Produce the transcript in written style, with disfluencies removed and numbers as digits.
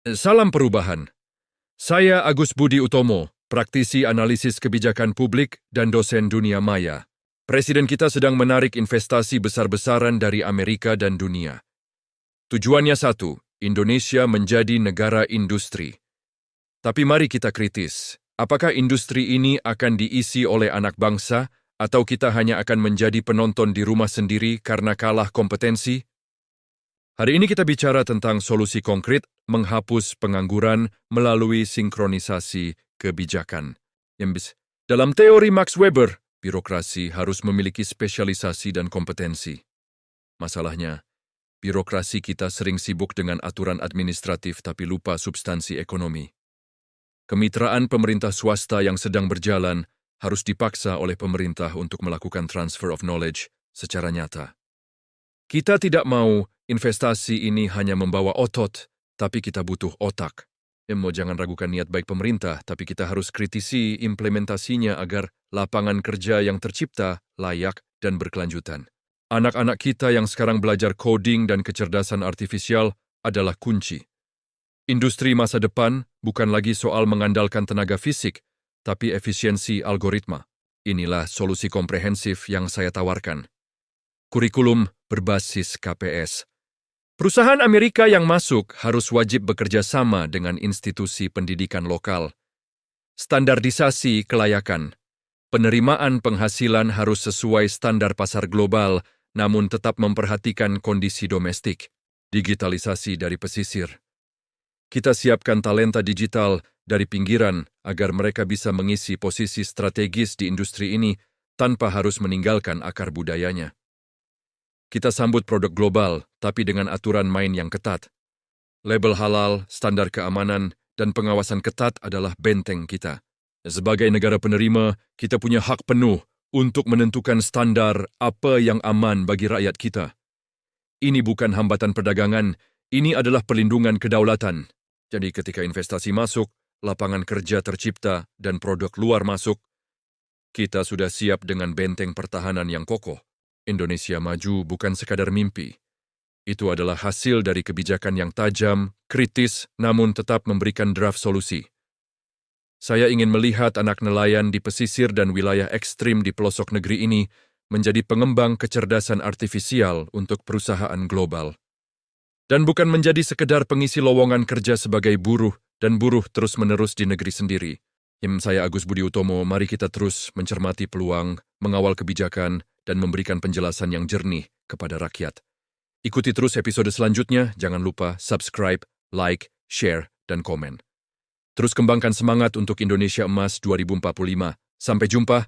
Salam perubahan. Saya Agus Budi Utomo, praktisi analisis kebijakan publik dan dosen dunia maya. Presiden kita sedang menarik investasi besar-besaran dari Amerika dan dunia. Tujuannya satu, Indonesia menjadi negara industri. Tapi mari kita kritis, apakah industri ini akan diisi oleh anak bangsa atau kita hanya akan menjadi penonton di rumah sendiri karena kalah kompetensi? Hari ini kita bicara tentang solusi konkret menghapus pengangguran melalui sinkronisasi kebijakan. Dalam teori Max Weber, birokrasi harus memiliki spesialisasi dan kompetensi. Masalahnya, birokrasi kita sering sibuk dengan aturan administratif tapi lupa substansi ekonomi. Kemitraan pemerintah swasta yang sedang berjalan harus dipaksa oleh pemerintah untuk melakukan transfer of knowledge secara nyata. Kita tidak mau investasi ini hanya membawa otot, tapi kita butuh otak. Jangan ragukan niat baik pemerintah, tapi kita harus kritisi implementasinya agar lapangan kerja yang tercipta layak dan berkelanjutan. Anak-anak kita yang sekarang belajar coding dan kecerdasan artifisial adalah kunci. Industri masa depan bukan lagi soal mengandalkan tenaga fisik, tapi efisiensi algoritma. Inilah solusi komprehensif yang saya tawarkan. Kurikulum berbasis KPS. Perusahaan Amerika yang masuk harus wajib bekerja sama dengan institusi pendidikan lokal. Standardisasi kelayakan. Penerimaan penghasilan harus sesuai standar pasar global, namun tetap memperhatikan kondisi domestik. Digitalisasi dari pesisir. Kita siapkan talenta digital dari pinggiran agar mereka bisa mengisi posisi strategis di industri ini tanpa harus meninggalkan akar budayanya. Kita sambut produk global, tapi dengan aturan main yang ketat. Label halal, standar keamanan, dan pengawasan ketat adalah benteng kita. Sebagai negara penerima, kita punya hak penuh untuk menentukan standar apa yang aman bagi rakyat kita. Ini bukan hambatan perdagangan, ini adalah perlindungan kedaulatan. Jadi ketika investasi masuk, lapangan kerja tercipta, dan produk luar masuk, kita sudah siap dengan benteng pertahanan yang kokoh. Indonesia maju bukan sekadar mimpi. Itu adalah hasil dari kebijakan yang tajam, kritis, namun tetap memberikan draft solusi. Saya ingin melihat anak nelayan di pesisir dan wilayah ekstrim di pelosok negeri ini menjadi pengembang kecerdasan artifisial untuk perusahaan global. Dan bukan menjadi sekedar pengisi lowongan kerja sebagai buruh dan buruh terus-menerus di negeri sendiri. Saya Agus Budi Utomo, mari kita terus mencermati peluang, mengawal kebijakan, dan memberikan penjelasan yang jernih kepada rakyat. Ikuti terus episode selanjutnya, jangan lupa subscribe, like, share, dan komen. Terus kembangkan semangat untuk Indonesia Emas 2045. Sampai jumpa.